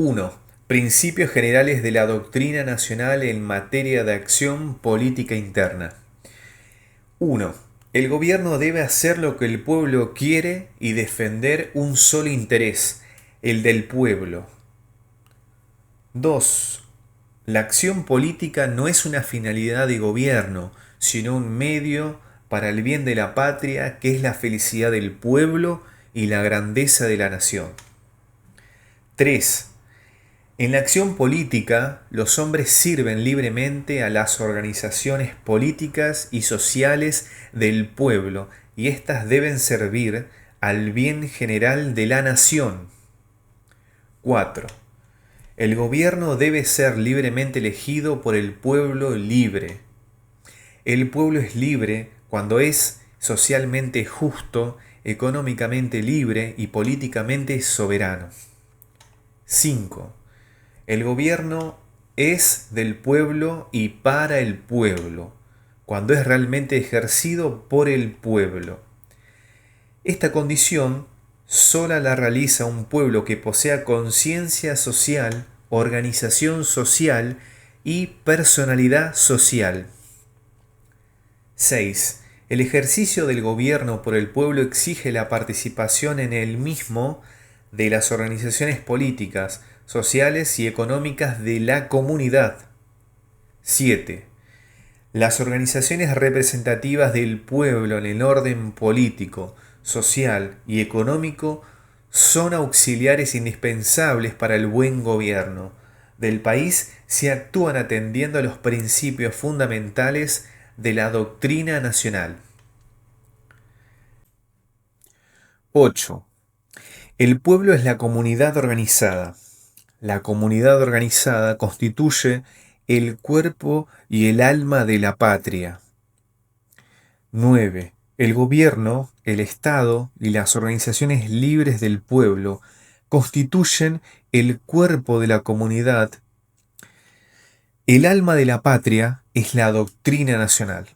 1. Principios generales de la doctrina nacional en materia de acción política interna. 1. El gobierno debe hacer lo que el pueblo quiere y defender un solo interés, el del pueblo. 2. La acción política no es una finalidad de gobierno, sino un medio para el bien de la patria, que es la felicidad del pueblo y la grandeza de la nación. 3. En la acción política, los hombres sirven libremente a las organizaciones políticas y sociales del pueblo, y éstas deben servir al bien general de la nación. 4. El gobierno debe ser libremente elegido por el pueblo libre. El pueblo es libre cuando es socialmente justo, económicamente libre y políticamente soberano. 5. El gobierno es del pueblo y para el pueblo, cuando es realmente ejercido por el pueblo. Esta condición sola la realiza un pueblo que posea conciencia social, organización social y personalidad social. 6. El ejercicio del gobierno por el pueblo exige la participación en el mismo de las organizaciones políticas, sociales y económicas de la comunidad. 7. Las organizaciones representativas del pueblo en el orden político, social y económico son auxiliares indispensables para el buen gobierno del país si actúan atendiendo a los principios fundamentales de la doctrina nacional. 8. El pueblo es la comunidad organizada. La comunidad organizada constituye el cuerpo y el alma de la patria. 9. El gobierno, el Estado y las organizaciones libres del pueblo constituyen el cuerpo de la comunidad. El alma de la patria es la doctrina nacional.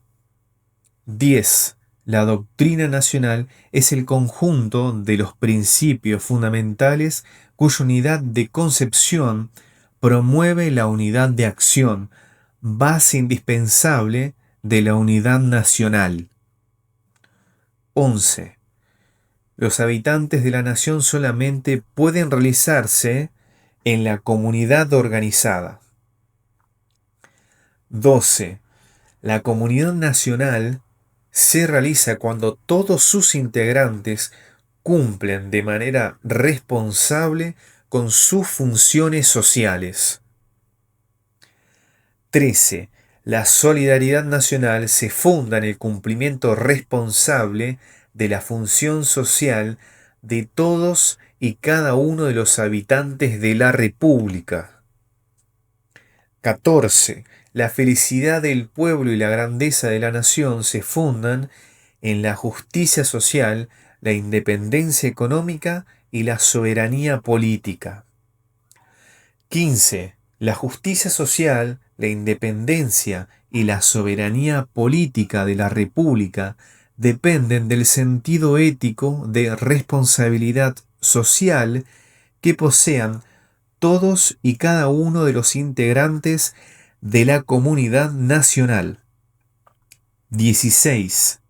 10. La doctrina nacional es el conjunto de los principios fundamentales cuya unidad de concepción promueve la unidad de acción, base indispensable de la unidad nacional. 11. Los habitantes de la nación solamente pueden realizarse en la comunidad organizada. 12. La comunidad nacional se realiza cuando todos sus integrantes cumplen de manera responsable con sus funciones sociales. 13. La solidaridad nacional se funda en el cumplimiento responsable de la función social de todos y cada uno de los habitantes de la República. 14. La felicidad del pueblo y la grandeza de la nación se fundan en la justicia social, la independencia económica y la soberanía política. 15. La justicia social, la independencia y la soberanía política de la República dependen del sentido ético de responsabilidad social que posean todos y cada uno de los integrantes de la comunidad nacional. 16.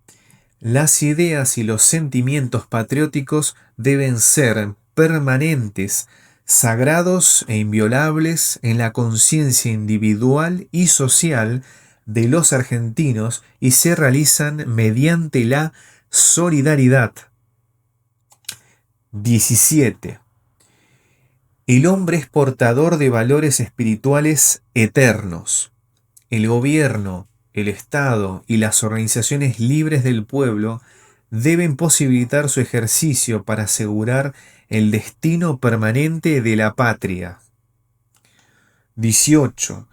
Las ideas y los sentimientos patrióticos deben ser permanentes, sagrados e inviolables en la conciencia individual y social de los argentinos y se realizan mediante la solidaridad. 17. El hombre es portador de valores espirituales eternos. El gobierno, el Estado y las organizaciones libres del pueblo deben posibilitar su ejercicio para asegurar el destino permanente de la patria. 18.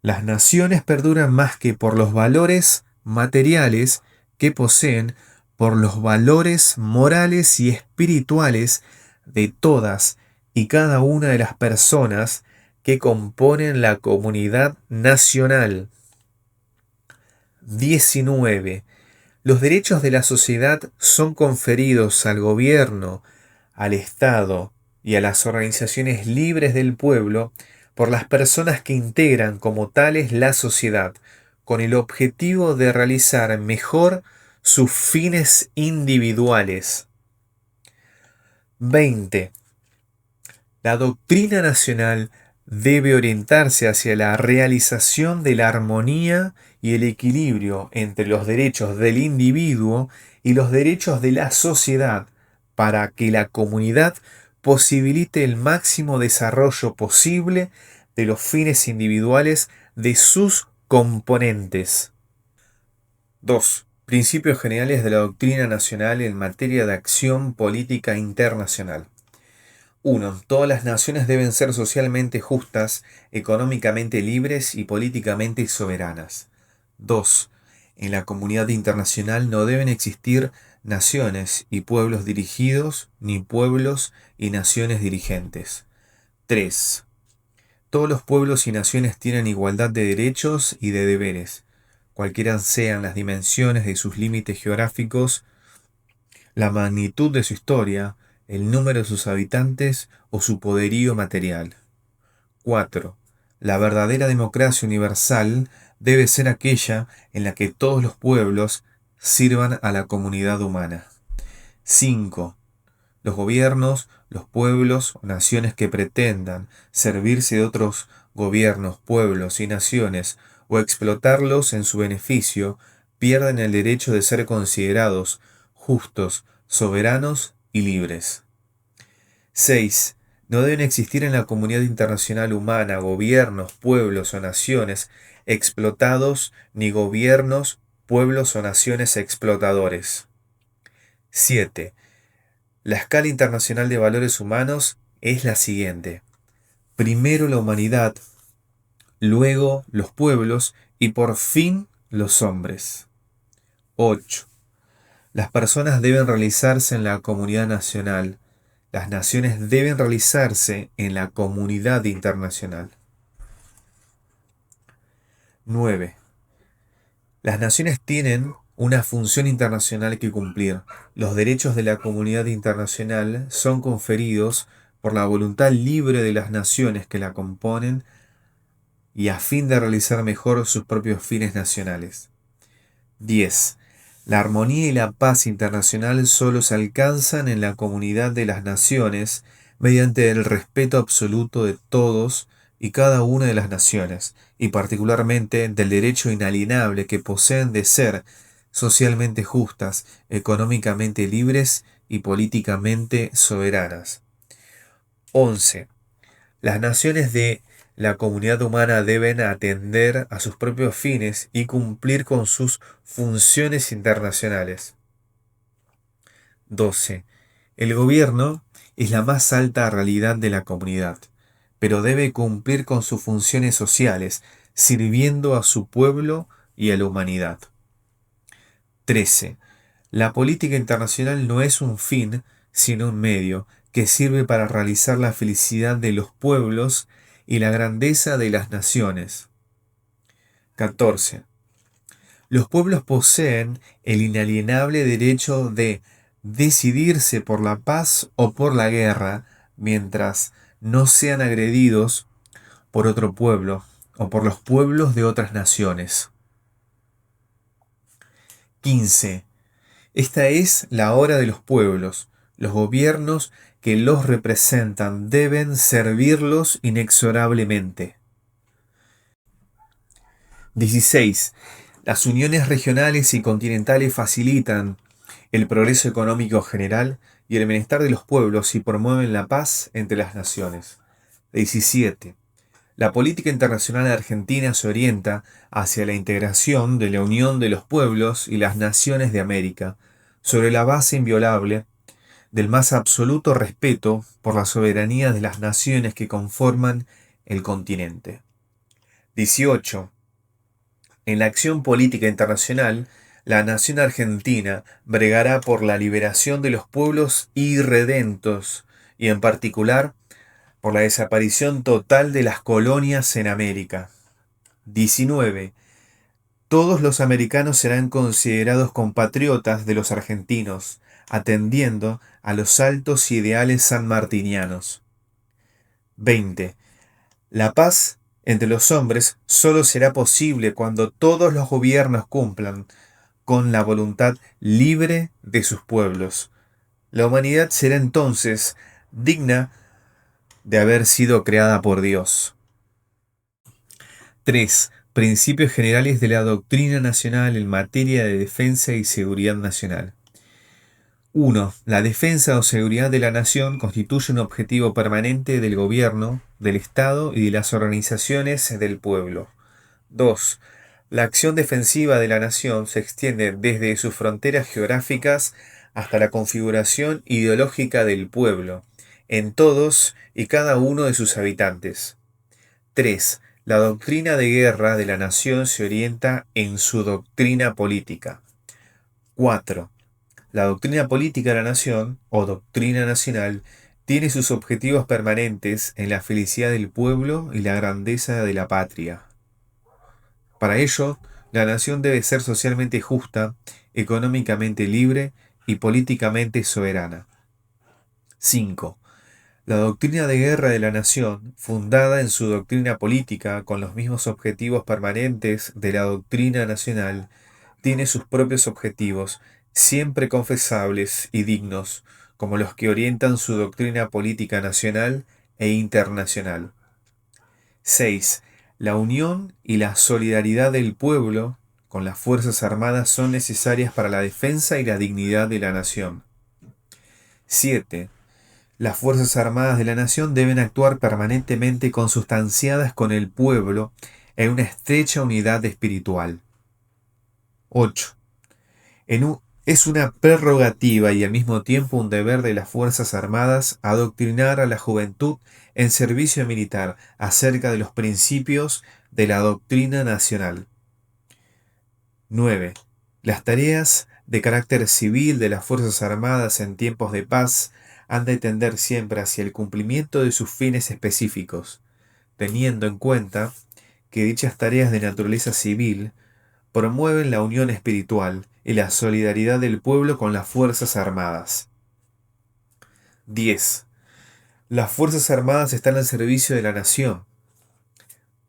Las naciones perduran más que por los valores materiales que poseen, por los valores morales y espirituales de todas y cada una de las personas que componen la comunidad nacional. 19. Los derechos de la sociedad son conferidos al gobierno, al Estado y a las organizaciones libres del pueblo por las personas que integran como tales la sociedad, con el objetivo de realizar mejor sus fines individuales. 20. La doctrina nacional debe orientarse hacia la realización de la armonía y el equilibrio entre los derechos del individuo y los derechos de la sociedad, para que la comunidad posibilite el máximo desarrollo posible de los fines individuales de sus componentes. 2. Principios generales de la doctrina nacional en materia de acción política internacional. 1. Todas las naciones deben ser socialmente justas, económicamente libres y políticamente soberanas. 2. En la comunidad internacional no deben existir naciones y pueblos dirigidos, ni pueblos y naciones dirigentes. 3. Todos los pueblos y naciones tienen igualdad de derechos y de deberes, cualquiera sean las dimensiones de sus límites geográficos, la magnitud de su historia, el número de sus habitantes o su poderío material. 4. La verdadera democracia universal debe ser aquella en la que todos los pueblos sirvan a la comunidad humana. 5. Los gobiernos, los pueblos o naciones que pretendan servirse de otros gobiernos, pueblos y naciones o explotarlos en su beneficio, pierden el derecho de ser considerados justos, soberanos y libres. 6. No deben existir en la comunidad internacional humana gobiernos, pueblos o naciones explotados, ni gobiernos, pueblos o naciones explotadores. 7. La escala internacional de valores humanos es la siguiente. Primero la humanidad, luego los pueblos y por fin los hombres. 8. Las personas deben realizarse en la comunidad nacional. Las naciones deben realizarse en la comunidad internacional. 9. Las naciones tienen una función internacional que cumplir. Los derechos de la comunidad internacional son conferidos por la voluntad libre de las naciones que la componen y a fin de realizar mejor sus propios fines nacionales. 10. La armonía y la paz internacional solo se alcanzan en la comunidad de las naciones mediante el respeto absoluto de todos y cada una de las naciones, y particularmente del derecho inalienable que poseen de ser socialmente justas, económicamente libres y políticamente soberanas. 11. Las naciones de la comunidad humana deben atender a sus propios fines y cumplir con sus funciones internacionales. 12. El gobierno es la más alta realidad de la comunidad, pero debe cumplir con sus funciones sociales, sirviendo a su pueblo y a la humanidad. 13. La política internacional no es un fin, sino un medio que sirve para realizar la felicidad de los pueblos y la grandeza de las naciones. 14. Los pueblos poseen el inalienable derecho de decidirse por la paz o por la guerra, mientras no sean agredidos por otro pueblo o por los pueblos de otras naciones. 15. Esta es la hora de los pueblos. Los gobiernos que los representan deben servirlos inexorablemente. 16. Las uniones regionales y continentales facilitan el progreso económico general y el bienestar de los pueblos y promueven la paz entre las naciones. 17. La política internacional argentina se orienta hacia la integración de la unión de los pueblos y las naciones de América, sobre la base inviolable del más absoluto respeto por la soberanía de las naciones que conforman el continente. 18. En la acción política internacional, la nación argentina bregará por la liberación de los pueblos irredentos y en particular por la desaparición total de las colonias en América. 19. Todos los americanos serán considerados compatriotas de los argentinos, atendiendo a los altos ideales sanmartinianos. 20. La paz entre los hombres solo será posible cuando todos los gobiernos cumplan con la voluntad libre de sus pueblos. La humanidad será entonces digna de haber sido creada por Dios. 3. Principios generales de la doctrina nacional en materia de defensa y seguridad nacional. 1. La defensa o seguridad de la nación constituye un objetivo permanente del gobierno, del Estado y de las organizaciones del pueblo. 2. La acción defensiva de la nación se extiende desde sus fronteras geográficas hasta la configuración ideológica del pueblo, en todos y cada uno de sus habitantes. 3. La doctrina de guerra de la nación se orienta en su doctrina política. 4. La doctrina política de la nación, o doctrina nacional, tiene sus objetivos permanentes en la felicidad del pueblo y la grandeza de la patria. Para ello, la nación debe ser socialmente justa, económicamente libre y políticamente soberana. 5. La doctrina de guerra de la nación, fundada en su doctrina política con los mismos objetivos permanentes de la doctrina nacional, tiene sus propios objetivos, siempre confesables y dignos, como los que orientan su doctrina política nacional e internacional. 6. La unión y la solidaridad del pueblo con las Fuerzas Armadas son necesarias para la defensa y la dignidad de la nación. 7. Las Fuerzas Armadas de la nación deben actuar permanentemente consustanciadas con el pueblo en una estrecha unidad espiritual. 8. Es una prerrogativa y al mismo tiempo un deber de las Fuerzas Armadas adoctrinar a la juventud en servicio militar acerca de los principios de la doctrina nacional. 9. Las tareas de carácter civil de las Fuerzas Armadas en tiempos de paz han de tender siempre hacia el cumplimiento de sus fines específicos, teniendo en cuenta que dichas tareas de naturaleza civil promueven la unión espiritual y la solidaridad del pueblo con las Fuerzas Armadas. 10. Las Fuerzas Armadas están al servicio de la nación.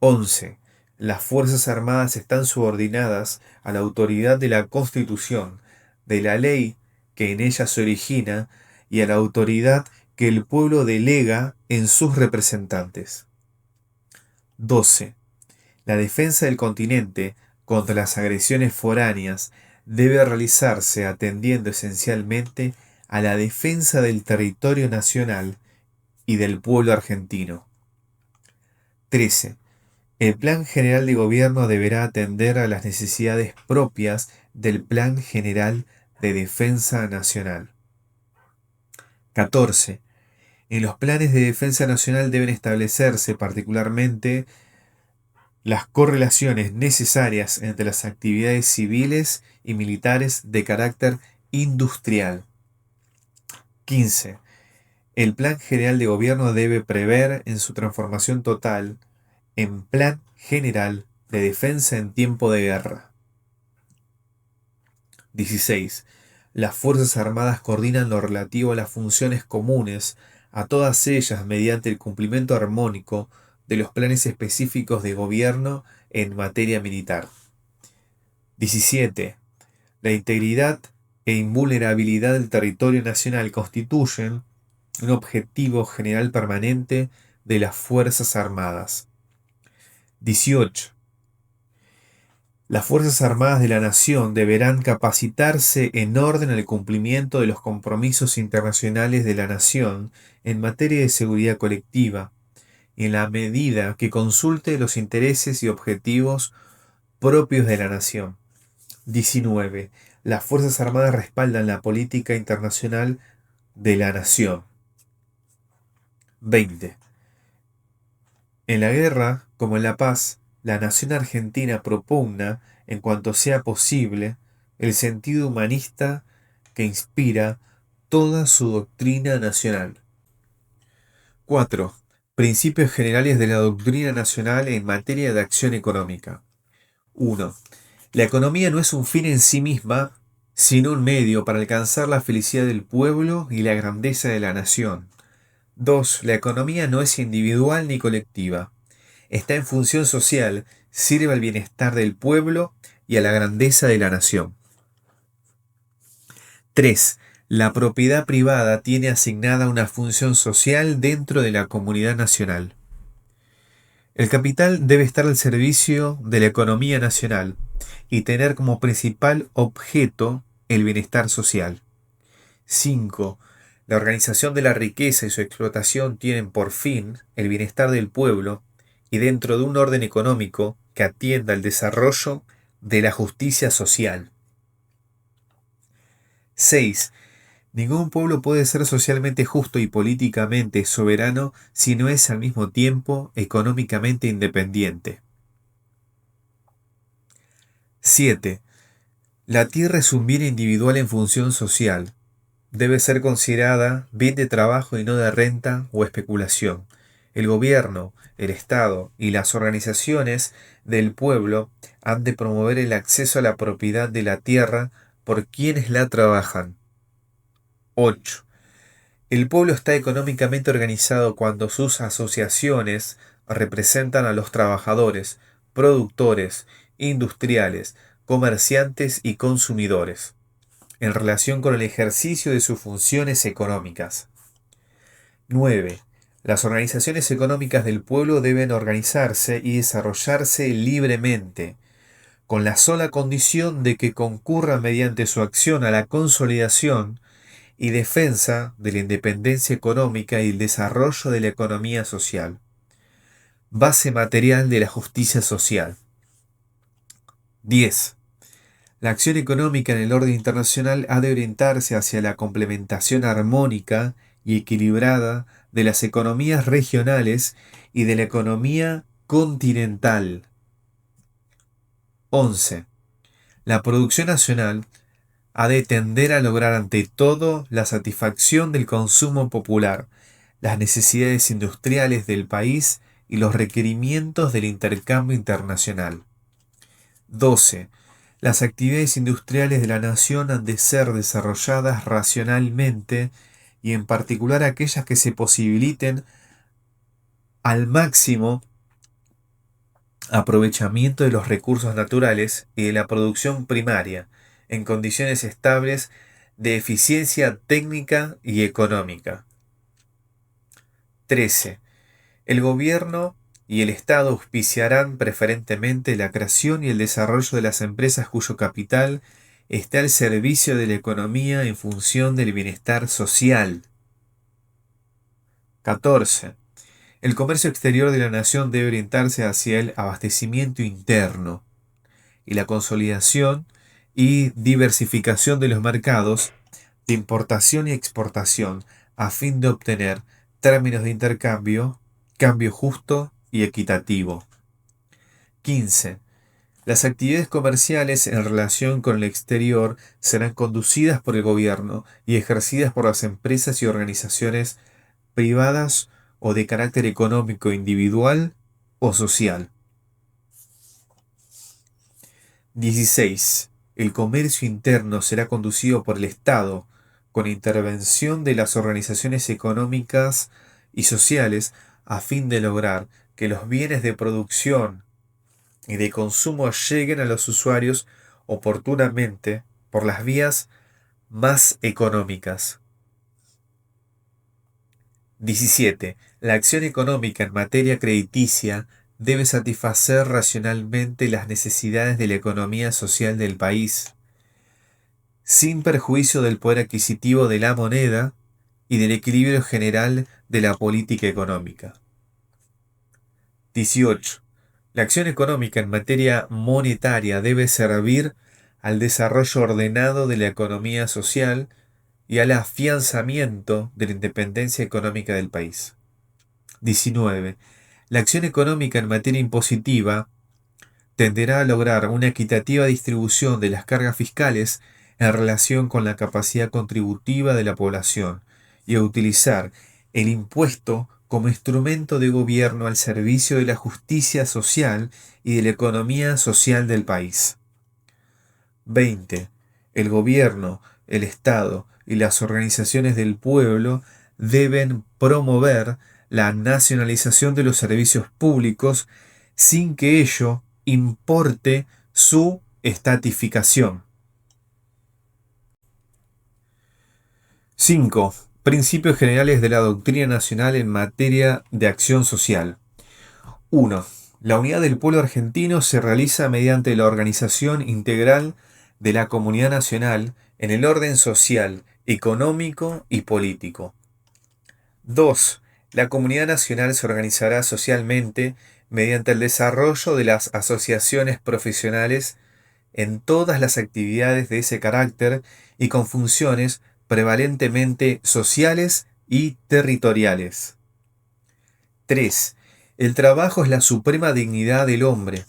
11. Las Fuerzas Armadas están subordinadas a la autoridad de la Constitución, de la ley que en ella se origina y a la autoridad que el pueblo delega en sus representantes. 12. La defensa del continente contra las agresiones foráneas debe realizarse atendiendo esencialmente a la defensa del territorio nacional y del pueblo argentino. 13. El Plan General de Gobierno deberá atender a las necesidades propias del Plan General de Defensa Nacional. 14. En los planes de defensa nacional deben establecerse particularmente las correlaciones necesarias entre las actividades civiles y militares de carácter industrial. 15. El Plan General de Gobierno debe prever en su transformación total en Plan General de Defensa en tiempo de guerra. 16. Las Fuerzas Armadas coordinan lo relativo a las funciones comunes a todas ellas mediante el cumplimiento armónico de los planes específicos de gobierno en materia militar. 17. La integridad e invulnerabilidad del territorio nacional constituyen un objetivo general permanente de las Fuerzas Armadas. 18. Las Fuerzas Armadas de la Nación deberán capacitarse en orden al cumplimiento de los compromisos internacionales de la Nación en materia de seguridad colectiva, y en la medida que consulte los intereses y objetivos propios de la Nación. 19. Las Fuerzas Armadas respaldan la política internacional de la Nación. 20. En la guerra, como en la paz, la nación argentina propugna, en cuanto sea posible, el sentido humanista que inspira toda su doctrina nacional. 4. Principios generales de la doctrina nacional en materia de acción económica. 1. La economía no es un fin en sí misma, sino un medio para alcanzar la felicidad del pueblo y la grandeza de la nación. 2. La economía no es individual ni colectiva. Está en función social, sirve al bienestar del pueblo y a la grandeza de la nación. 3. La propiedad privada tiene asignada una función social dentro de la comunidad nacional. El capital debe estar al servicio de la economía nacional y tener como principal objeto el bienestar social. 5. La organización de la riqueza y su explotación tienen por fin el bienestar del pueblo y dentro de un orden económico que atienda al desarrollo de la justicia social. 6. Ningún pueblo puede ser socialmente justo y políticamente soberano si no es al mismo tiempo económicamente independiente. 7. La tierra es un bien individual en función social. Debe ser considerada bien de trabajo y no de renta o especulación. El gobierno, el Estado y las organizaciones del pueblo han de promover el acceso a la propiedad de la tierra por quienes la trabajan. 8. El pueblo está económicamente organizado cuando sus asociaciones representan a los trabajadores, productores, industriales, comerciantes y consumidores, en relación con el ejercicio de sus funciones económicas. 9. Las organizaciones económicas del pueblo deben organizarse y desarrollarse libremente, con la sola condición de que concurran mediante su acción a la consolidación y defensa de la independencia económica y el desarrollo de la economía social, base material de la justicia social. 10. La acción económica en el orden internacional ha de orientarse hacia la complementación armónica y equilibrada de las economías regionales y de la economía continental. 11. La producción nacional ha de tender a lograr ante todo la satisfacción del consumo popular, las necesidades industriales del país y los requerimientos del intercambio internacional. 12. Las actividades industriales de la nación han de ser desarrolladas racionalmente y en particular aquellas que se posibiliten al máximo aprovechamiento de los recursos naturales y de la producción primaria en condiciones estables de eficiencia técnica y económica. 13. El gobierno y el Estado auspiciarán preferentemente la creación y el desarrollo de las empresas cuyo capital esté al servicio de la economía en función del bienestar social. 14. El comercio exterior de la nación debe orientarse hacia el abastecimiento interno y la consolidación y diversificación de los mercados de importación y exportación a fin de obtener términos de intercambio, cambio justo y equitativo. 15. Las actividades comerciales en relación con el exterior serán conducidas por el gobierno y ejercidas por las empresas y organizaciones privadas o de carácter económico individual o social. 16. El comercio interno será conducido por el Estado, con intervención de las organizaciones económicas y sociales, a fin de lograr que los bienes de producción y de consumo lleguen a los usuarios oportunamente por las vías más económicas. 17. La acción económica en materia crediticia debe satisfacer racionalmente las necesidades de la economía social del país, sin perjuicio del poder adquisitivo de la moneda y del equilibrio general de la política económica. 18. La acción económica en materia monetaria debe servir al desarrollo ordenado de la economía social y al afianzamiento de la independencia económica del país. 19. La acción económica en materia impositiva tenderá a lograr una equitativa distribución de las cargas fiscales en relación con la capacidad contributiva de la población y a utilizar el impuesto como instrumento de gobierno al servicio de la justicia social y de la economía social del país. 20. el gobierno, el Estado y las organizaciones del pueblo deben promover la nacionalización de los servicios públicos sin que ello importe su estatificación. 5. Principios generales de la doctrina nacional en materia de acción social. 1. La unidad del pueblo argentino se realiza mediante la organización integral de la comunidad nacional en el orden social, económico y político. 2. La comunidad nacional se organizará socialmente mediante el desarrollo de las asociaciones profesionales en todas las actividades de ese carácter y con funciones prevalentemente sociales y territoriales. 3. El trabajo es la suprema dignidad del hombre.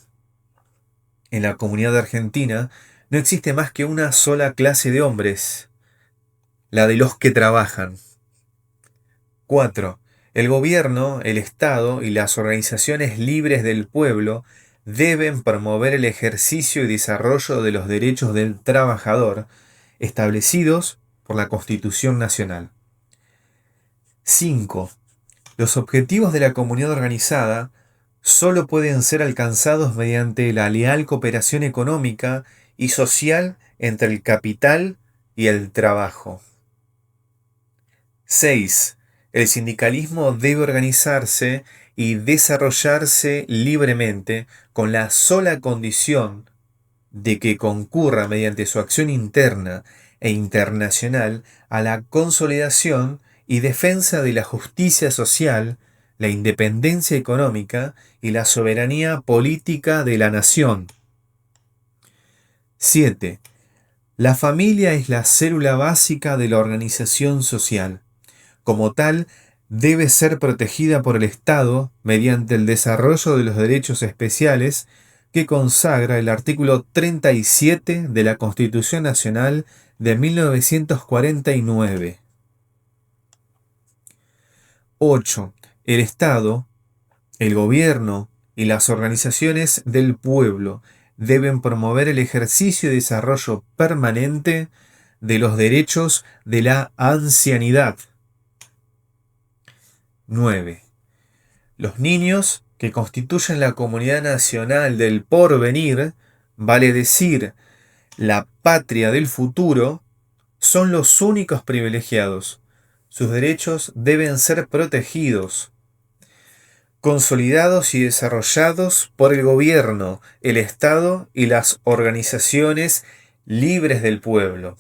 En la comunidad argentina no existe más que una sola clase de hombres, la de los que trabajan. 4. El gobierno, el Estado y las organizaciones libres del pueblo deben promover el ejercicio y desarrollo de los derechos del trabajador establecidos por la Constitución Nacional. 5. Los objetivos de la comunidad organizada solo pueden ser alcanzados mediante la leal cooperación económica y social entre el capital y el trabajo. 6. El sindicalismo debe organizarse y desarrollarse libremente con la sola condición de que concurra mediante su acción interna e internacional a la consolidación y defensa de la justicia social, la independencia económica y la soberanía política de la nación. 7. La familia es la célula básica de la organización social. Como tal, debe ser protegida por el Estado mediante el desarrollo de los derechos especiales que consagra el artículo 37 de la Constitución Nacional de 1949. 8. El Estado, el gobierno y las organizaciones del pueblo deben promover el ejercicio y desarrollo permanente de los derechos de la ancianidad. 9. Los niños que constituyen la comunidad nacional del porvenir, vale decir, la patria del futuro, son los únicos privilegiados. Sus derechos deben ser protegidos, consolidados y desarrollados por el gobierno, el Estado y las organizaciones libres del pueblo.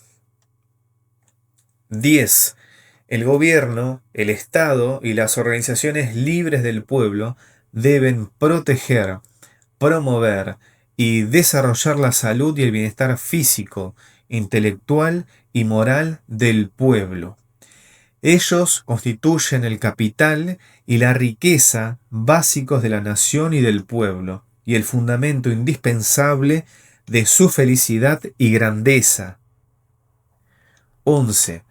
10. El gobierno, el Estado y las organizaciones libres del pueblo deben proteger, promover y desarrollar la salud y el bienestar físico, intelectual y moral del pueblo. Ellos constituyen el capital y la riqueza básicos de la nación y del pueblo, y el fundamento indispensable de su felicidad y grandeza. 11.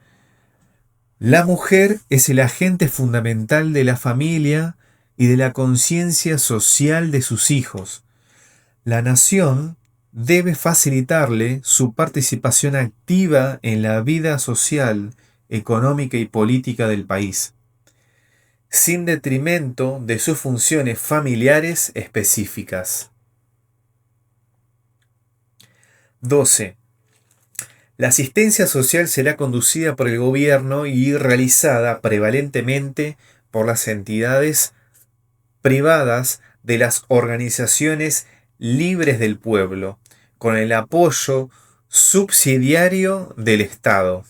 La mujer es el agente fundamental de la familia y de la conciencia social de sus hijos. La nación debe facilitarle su participación activa en la vida social, económica y política del país, sin detrimento de sus funciones familiares específicas. 12. La asistencia social será conducida por el gobierno y realizada prevalentemente por las entidades privadas de las organizaciones libres del pueblo, con el apoyo subsidiario del Estado.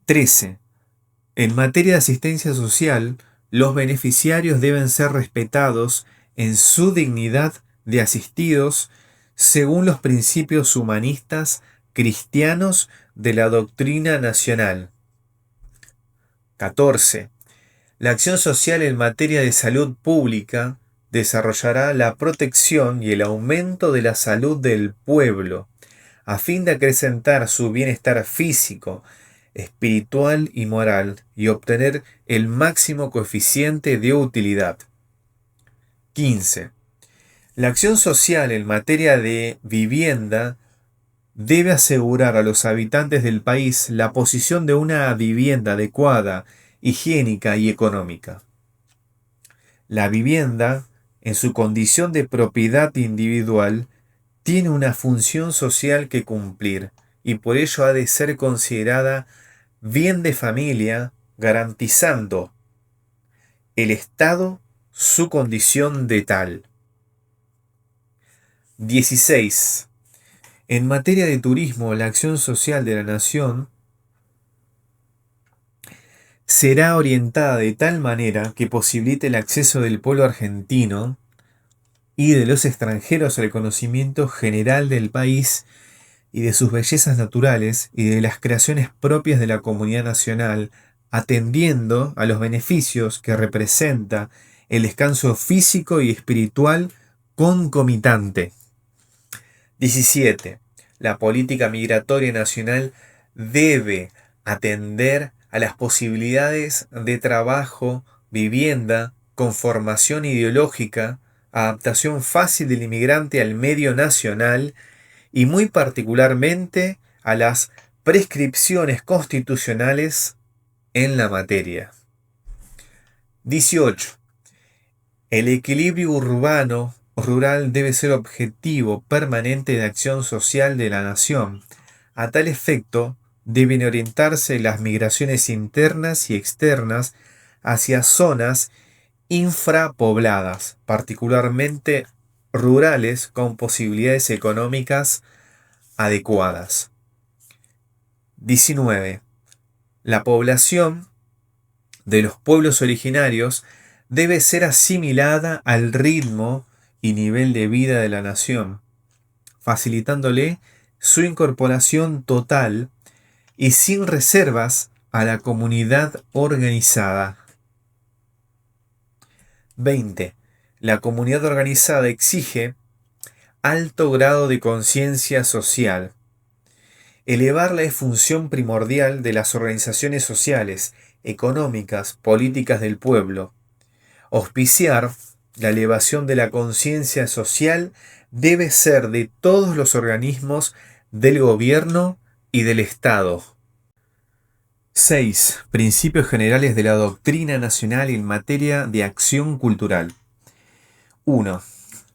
13. En materia de asistencia social, los beneficiarios deben ser respetados en su dignidad de asistidos según los principios humanistas cristianos de la doctrina nacional. 14. La acción social en materia de salud pública desarrollará la protección y el aumento de la salud del pueblo, a fin de acrecentar su bienestar físico, espiritual y moral, y obtener el máximo coeficiente de utilidad. 15. La acción social en materia de vivienda debe asegurar a los habitantes del país la posición de una vivienda adecuada, higiénica y económica. La vivienda, en su condición de propiedad individual, tiene una función social que cumplir y por ello ha de ser considerada bien de familia, garantizando el Estado su condición de tal. 16. En materia de turismo, la acción social de la nación será orientada de tal manera que posibilite el acceso del pueblo argentino y de los extranjeros al conocimiento general del país y de sus bellezas naturales y de las creaciones propias de la comunidad nacional, atendiendo a los beneficios que representa el descanso físico y espiritual concomitante. 17. La política migratoria nacional debe atender a las posibilidades de trabajo, vivienda, conformación ideológica, adaptación fácil del inmigrante al medio nacional y muy particularmente a las prescripciones constitucionales en la materia. 18. El equilibrio urbano-rural debe ser objetivo permanente de acción social de la nación. A tal efecto, deben orientarse las migraciones internas y externas hacia zonas infrapobladas, particularmente rurales con posibilidades económicas adecuadas. 19. La población de los pueblos originarios debe ser asimilada al ritmo y nivel de vida de la nación, facilitándole su incorporación total y sin reservas a la comunidad organizada. 20. La comunidad organizada exige alto grado de conciencia social. Elevarla es función primordial de las organizaciones sociales, económicas, políticas del pueblo. Auspiciar la elevación de la conciencia social debe ser de todos los organismos del gobierno y del Estado. 6. Principios generales de la doctrina nacional en materia de acción cultural. 1.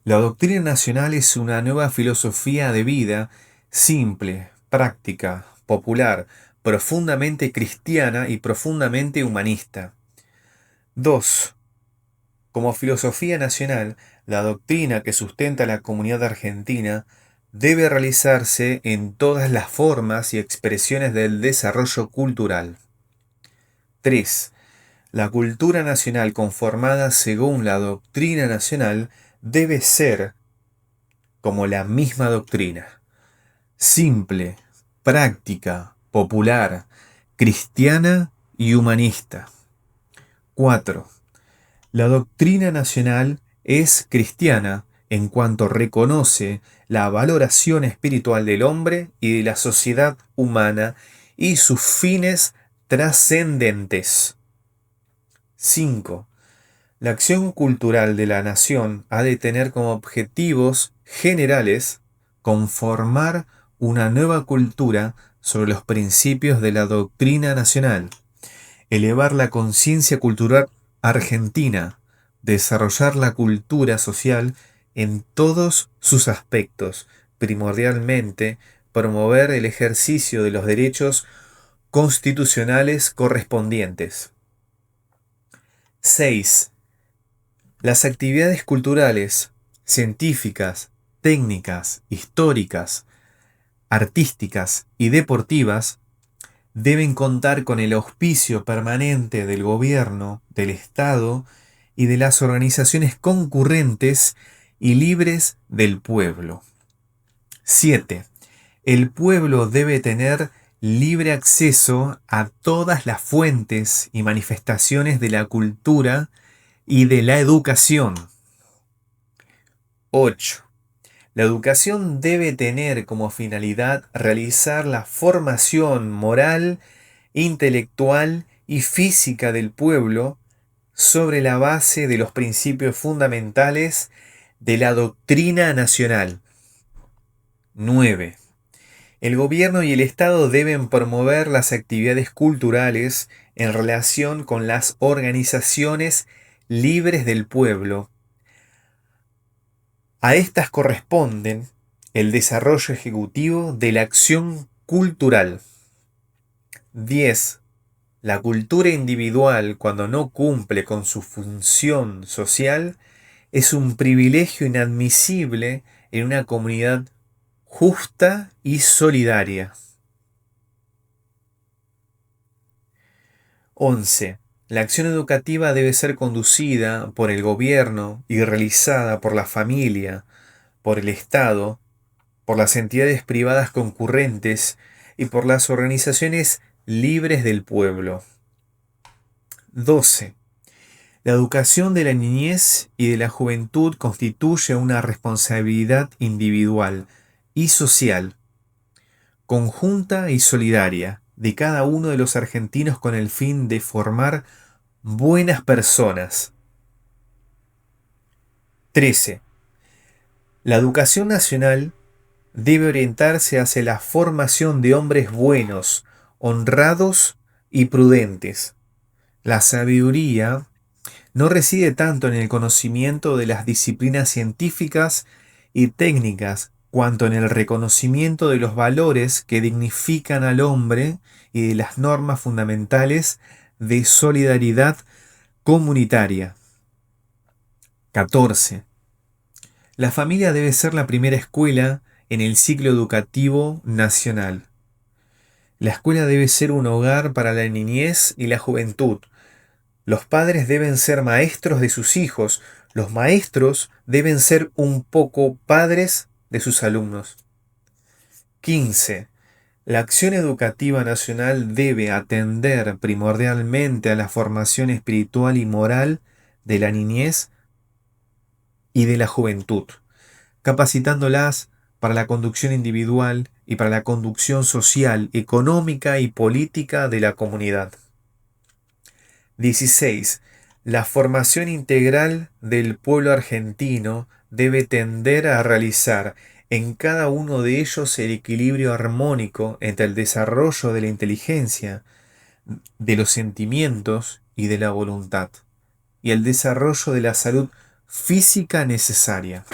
La doctrina nacional es una nueva filosofía de vida simple, práctica, popular, profundamente cristiana y profundamente humanista. 2. Como filosofía nacional, la doctrina que sustenta la comunidad argentina debe realizarse en todas las formas y expresiones del desarrollo cultural. 3. La cultura nacional conformada según la doctrina nacional debe ser, como la misma doctrina, simple, práctica, popular, cristiana y humanista. 4. La doctrina nacional es cristiana en cuanto reconoce la valoración espiritual del hombre y de la sociedad humana y sus fines trascendentes. 5. La acción cultural de la nación ha de tener como objetivos generales conformar una nueva cultura sobre los principios de la doctrina nacional, elevar la conciencia cultural argentina, desarrollar la cultura social en todos sus aspectos, primordialmente promover el ejercicio de los derechos constitucionales correspondientes. 6. Las actividades culturales, científicas, técnicas, históricas, artísticas y deportivas deben contar con el auspicio permanente del gobierno, del Estado y de las organizaciones concurrentes y libres del pueblo. 7. El pueblo debe tener libre acceso a todas las fuentes y manifestaciones de la cultura y de la educación. 8. La educación debe tener como finalidad realizar la formación moral, intelectual y física del pueblo sobre la base de los principios fundamentales de la doctrina nacional. 9. El gobierno y el Estado deben promover las actividades culturales en relación con las organizaciones libres del pueblo. A estas corresponden el desarrollo ejecutivo de la acción cultural. 10. La cultura individual, cuando no cumple con su función social, es un privilegio inadmisible en una comunidad justa y solidaria. 11. La acción educativa debe ser conducida por el gobierno y realizada por la familia, por el Estado, por las entidades privadas concurrentes y por las organizaciones libres del pueblo. 12. La educación de la niñez y de la juventud constituye una responsabilidad individual y social, conjunta y solidaria, de cada uno de los argentinos con el fin de formar buenas personas. 13. La educación nacional debe orientarse hacia la formación de hombres buenos, honrados y prudentes. La sabiduría no reside tanto en el conocimiento de las disciplinas científicas y técnicas, cuanto en el reconocimiento de los valores que dignifican al hombre y de las normas fundamentales de solidaridad comunitaria. 14. La familia debe ser la primera escuela en el ciclo educativo nacional. La escuela debe ser un hogar para la niñez y la juventud. Los padres deben ser maestros de sus hijos. Los maestros deben ser un poco padres de sus alumnos. 15. La acción educativa nacional debe atender primordialmente a la formación espiritual y moral de la niñez y de la juventud, capacitándolas para la conducción individual y para la conducción social, económica y política de la comunidad. 16. La formación integral del pueblo argentino debe tender a realizar en cada uno de ellos el equilibrio armónico entre el desarrollo de la inteligencia, de los sentimientos y de la voluntad, y el desarrollo de la salud física necesaria.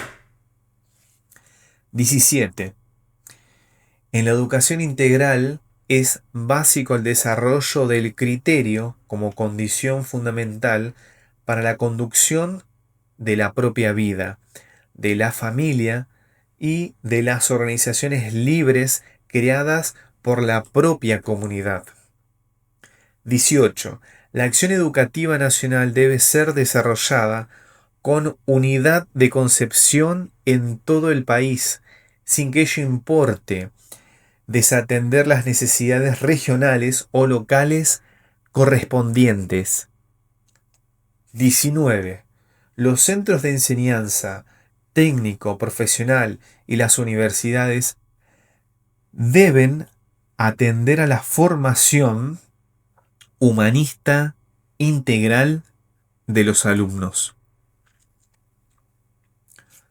17. En la educación integral es básico el desarrollo del criterio como condición fundamental para la conducción de la propia vida, de la familia y de las organizaciones libres creadas por la propia comunidad. 18. La acción educativa nacional debe ser desarrollada con unidad de concepción en todo el país, sin que ello importe desatender las necesidades regionales o locales correspondientes. 19. Los centros de enseñanza técnico, profesional y las universidades deben atender a la formación humanista integral de los alumnos.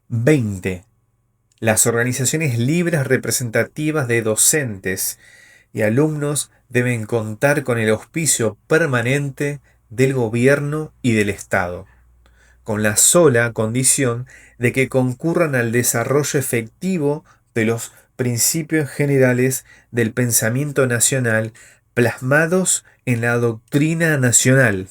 20. Las organizaciones libres representativas de docentes y alumnos deben contar con el auspicio permanente del gobierno y del Estado, con la sola condición de que concurran al desarrollo efectivo de los principios generales del pensamiento nacional plasmados en la doctrina nacional.